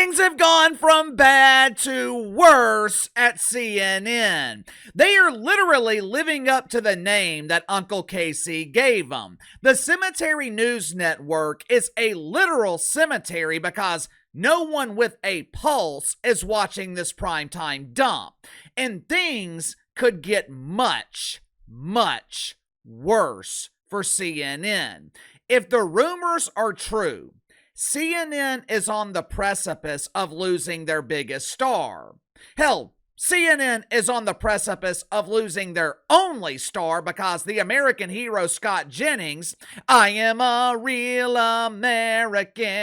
Things have gone from bad to worse at CNN. They are literally living up to the name that Uncle Casey gave them. The Cemetery News Network is a literal cemetery because no one with a pulse is watching this primetime dump. And things could get much, much worse for CNN. If the rumors are true, CNN is on the precipice of losing their biggest star. Hell, CNN is on the precipice of losing their only star because the American hero Scott Jennings, I am a real American.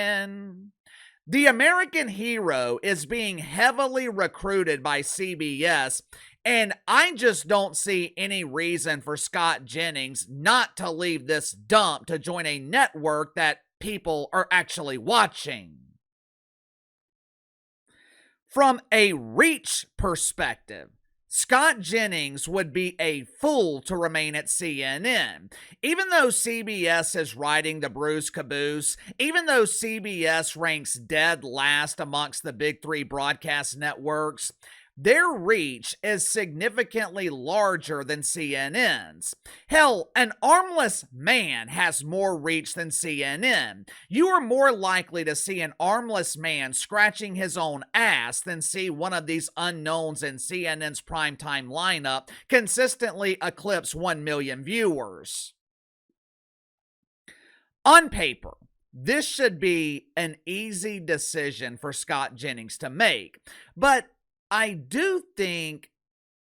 The American hero is being heavily recruited by CBS, and I just don't see any reason for Scott Jennings not to leave this dump to join a network that people are actually watching. From a reach perspective, Scott Jennings would be a fool to remain at CNN. Even though CBS is riding the Bruce caboose, even though CBS ranks dead last amongst the big three broadcast networks, their reach is significantly larger than CNN's. Hell, an armless man has more reach than CNN. You are more likely to see an armless man scratching his own ass than see one of these unknowns in CNN's primetime lineup consistently eclipse 1 million viewers. On paper, this should be an easy decision for Scott Jennings to make, but I do think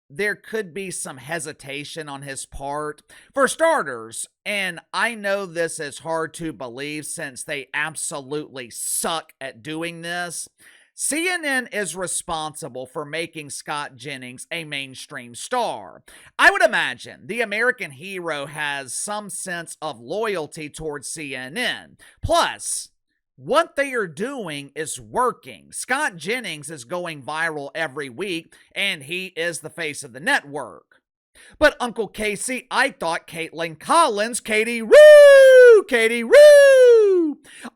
there could be some hesitation on his part. For starters, and I know this is hard to believe since they absolutely suck at doing this, CNN is responsible for making Scott Jennings a mainstream star. I would imagine the American hero has some sense of loyalty towards CNN. Plus, what they are doing is working. Scott Jennings is going viral every week, and he is the face of the network. But Uncle Casey, I thought Kaitlan Collins, Katie Roo!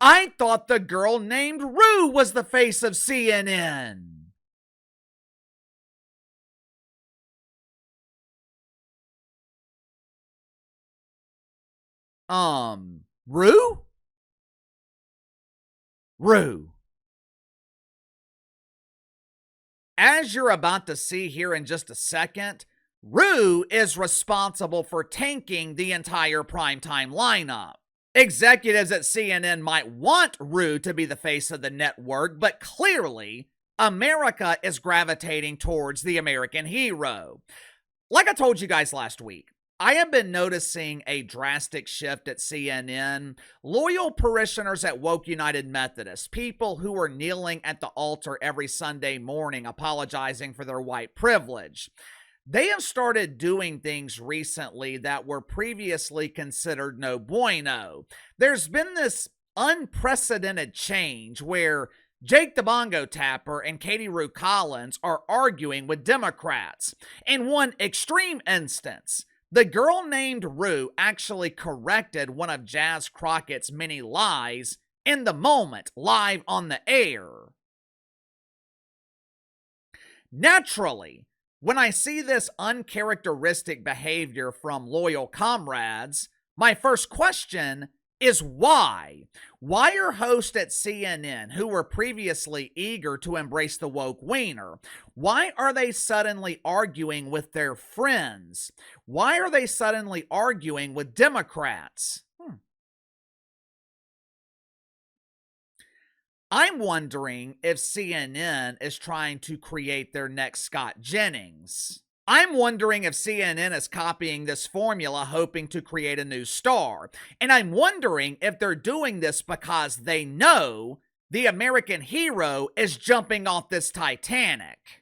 I thought the girl named Roo was the face of CNN. Roo? Roo. As you're about to see here in just a second, Roo is responsible for tanking the entire primetime lineup. Executives at CNN might want Roo to be the face of the network, but clearly, America is gravitating towards the American hero. Like I told you guys last week, I have been noticing a drastic shift at CNN. Loyal parishioners at Woke United Methodist, people who are kneeling at the altar every Sunday morning apologizing for their white privilege. They have started doing things recently that were previously considered no bueno. There's been this unprecedented change where Jake the Bongo Tapper and Katie Roo Collins are arguing with Democrats. In one extreme instance, the girl named Roo actually corrected one of Jazz Crockett's many lies in the moment, live on the air. Naturally, when I see this uncharacteristic behavior from loyal comrades, my first question is why? Why are hosts at CNN who were previously eager to embrace the woke wiener? Why are they suddenly arguing with their friends? Why are they suddenly arguing with Democrats? I'm wondering if CNN is trying to create their next Scott Jennings. I'm wondering if CNN is copying this formula hoping to create a new star. And I'm wondering if they're doing this because they know the American hero is jumping off this Titanic.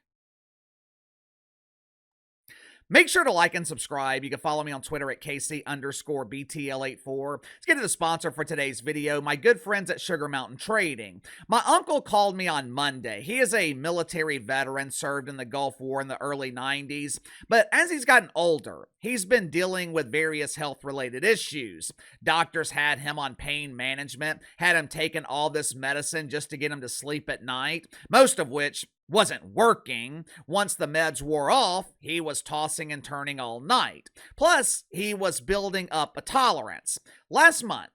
Make sure to like and subscribe. You can follow me on Twitter at Kasie_BTL84. Let's get to the sponsor for today's video, my good friends at Sugar Mountain Trading. My uncle called me on Monday. He is a military veteran, served in the Gulf War in the early 90s, but as he's gotten older, he's been dealing with various health-related issues. Doctors had him on pain management, had him taking all this medicine just to get him to sleep at night, most of which wasn't working. Once the meds wore off, he was tossing and turning all night. Plus, he was building up a tolerance. Last month,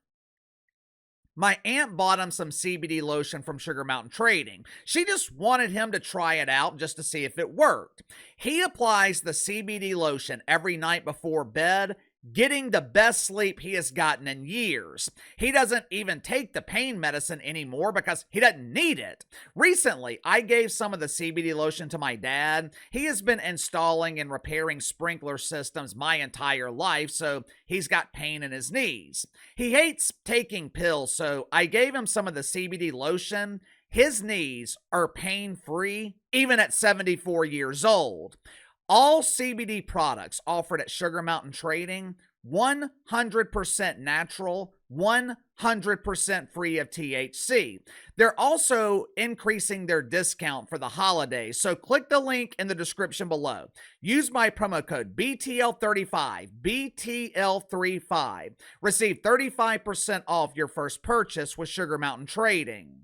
my aunt bought him some CBD lotion from Sugar Mountain Trading. She just wanted him to try it out just to see if it worked. He applies the CBD lotion every night before bed, getting the best sleep he has gotten in years. He doesn't even take the pain medicine anymore because he doesn't need it. Recently, I gave some of the CBD lotion to my dad. He has been installing and repairing sprinkler systems my entire life, so he's got pain in his knees. He hates taking pills, so I gave him some of the CBD lotion. His knees are pain-free, even at 74 years old. All CBD products offered at Sugar Mountain Trading, 100% natural, 100% free of THC. They're also increasing their discount for the holidays, so click the link in the description below. Use my promo code BTL35, BTL35. Receive 35% off your first purchase with Sugar Mountain Trading.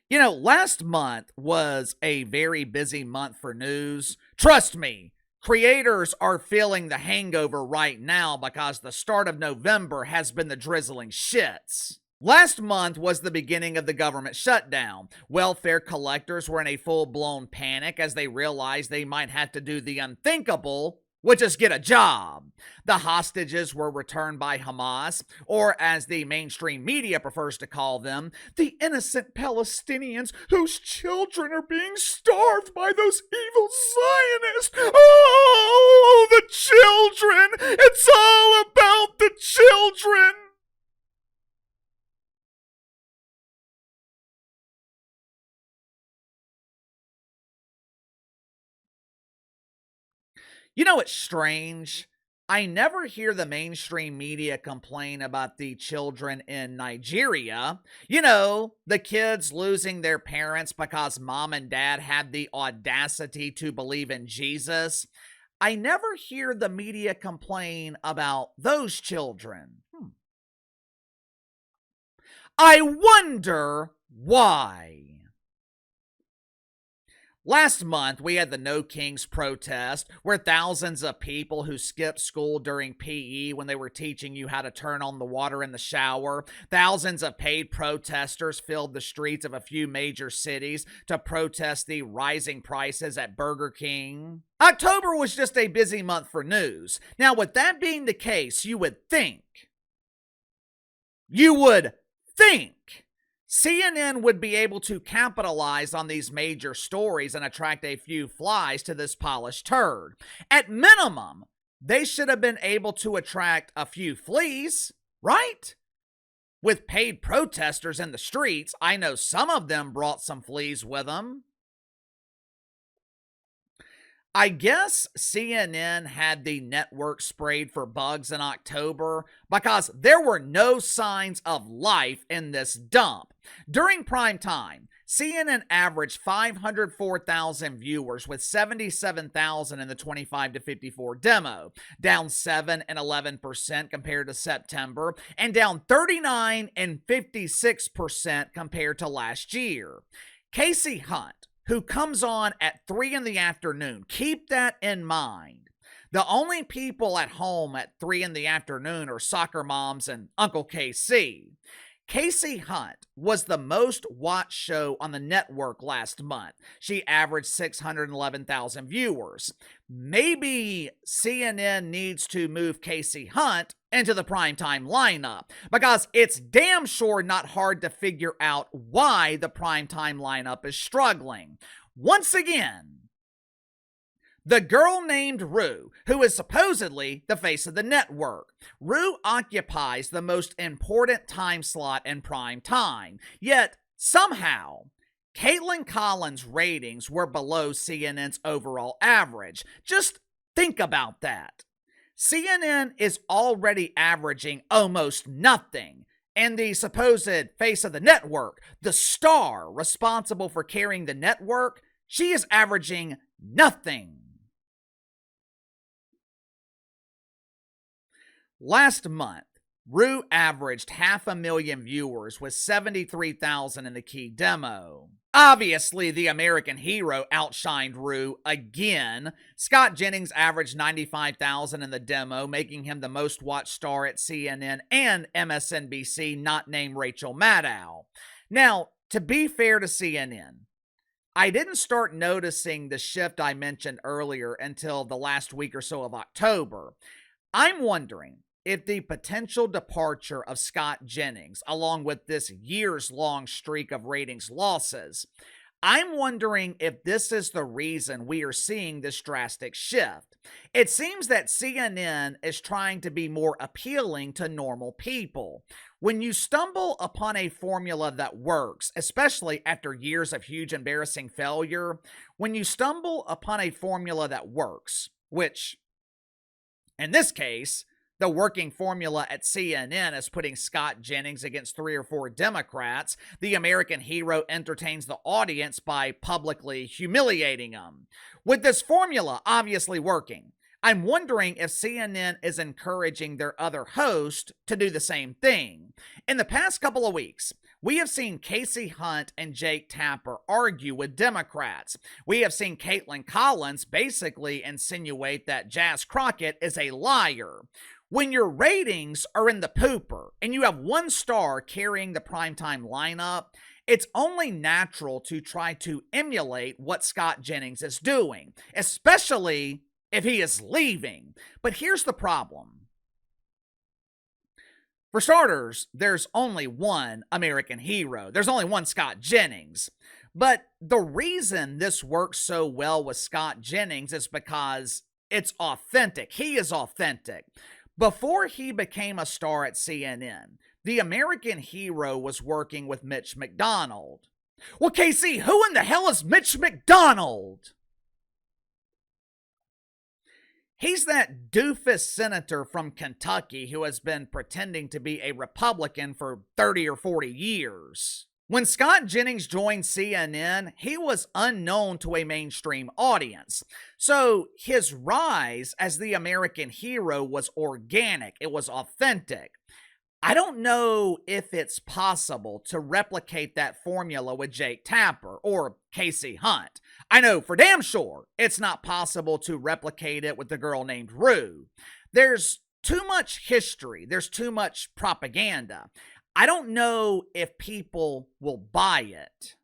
You know, last month was a very busy month for news. Trust me, creators are feeling the hangover right now because the start of November has been the drizzling shits. Last month was the beginning of the government shutdown. Welfare collectors were in a full-blown panic as they realized they might have to do the unthinkable, which is get a job. The hostages were returned by Hamas, or as the mainstream media prefers to call them, the innocent Palestinians whose children are being starved by those evil Zionists. Oh, the children! It's all about the children! You know, it's strange. I never hear the mainstream media complain about the children in Nigeria. You know, the kids losing their parents because mom and dad had the audacity to believe in Jesus. I never hear the media complain about those children. I wonder why. Last month, we had the No Kings protest, where thousands of people who skipped school during PE when they were teaching you how to turn on the water in the shower, thousands of paid protesters filled the streets of a few major cities to protest the rising prices at Burger King. October was just a busy month for news. Now, with that being the case, you would think CNN would be able to capitalize on these major stories and attract a few flies to this polished turd. At minimum, they should have been able to attract a few fleas, right? With paid protesters in the streets, I know some of them brought some fleas with them. I guess CNN had the network sprayed for bugs in October because there were no signs of life in this dump. During prime time, CNN averaged 504,000 viewers with 77,000 in the 25 to 54 demo, down 7 and 11% compared to September, and down 39 and 56% compared to last year. Kasie Hunt, who comes on at 3 in the afternoon. Keep that in mind. The only people at home at 3 in the afternoon are soccer moms and Uncle KC. Kasie Hunt was the most watched show on the network last month. She averaged 611,000 viewers. Maybe CNN needs to move Kasie Hunt into the primetime lineup because it's damn sure not hard to figure out why the primetime lineup is struggling. Once again, the girl named Rue, who is supposedly the face of the network. Rue occupies the most important time slot in prime time, yet somehow Kaitlan Collins' ratings were below CNN's overall average. Just think about that. CNN is already averaging almost nothing, and the supposed face of the network, the star responsible for carrying the network, she is averaging nothing. Last month, Rue averaged 500,000 viewers with 73,000 in the key demo. Obviously, the American hero outshined Rue again. Scott Jennings averaged 95,000 in the demo, making him the most watched star at CNN and MSNBC, not named Rachel Maddow. Now, to be fair to CNN, I didn't start noticing the shift I mentioned earlier until the last week or so of October. I'm wondering if the potential departure of Scott Jennings, along with this years-long streak of ratings losses, I'm wondering if this is the reason we are seeing this drastic shift. It seems that CNN is trying to be more appealing to normal people. When you stumble upon a formula that works, especially after years of huge embarrassing failure, when you stumble upon a formula that works, which, in this case, the working formula at CNN is putting Scott Jennings against 3 or 4 Democrats. The American hero entertains the audience by publicly humiliating them. With this formula obviously working, I'm wondering if CNN is encouraging their other host to do the same thing. In the past couple of weeks, we have seen Kasie Hunt and Jake Tapper argue with Democrats. We have seen Kaitlan Collins basically insinuate that Jazz Crockett is a liar. When your ratings are in the pooper and you have one star carrying the primetime lineup, it's only natural to try to emulate what Scott Jennings is doing, especially if he is leaving. But here's the problem. For starters, there's only one American hero. There's only one Scott Jennings. But the reason this works so well with Scott Jennings is because it's authentic. He is authentic. Before he became a star at CNN, the American hero was working with Mitch McDonald. Well, Kasie, who in the hell is Mitch McDonald? He's that doofus senator from Kentucky who has been pretending to be a Republican for 30 or 40 years. When Scott Jennings joined CNN, he was unknown to a mainstream audience. So his rise as the American hero was organic, it was authentic. I don't know if it's possible to replicate that formula with Jake Tapper or Kasie Hunt. I know for damn sure it's not possible to replicate it with the girl named Rue. There's too much history. There's too much propaganda. I don't know if people will buy it.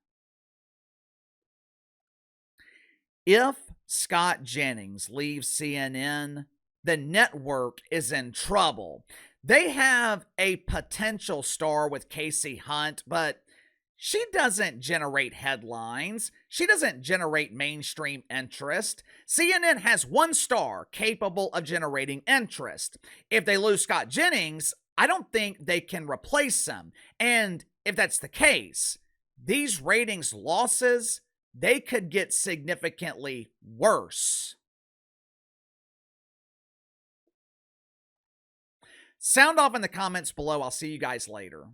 If Scott Jennings leaves CNN, the network is in trouble. They have a potential star with Kasie Hunt, but she doesn't generate headlines. She doesn't generate mainstream interest. CNN has one star capable of generating interest. If they lose Scott Jennings, I don't think they can replace him. And if that's the case, these ratings losses, they could get significantly worse. Sound off in the comments below. I'll see you guys later.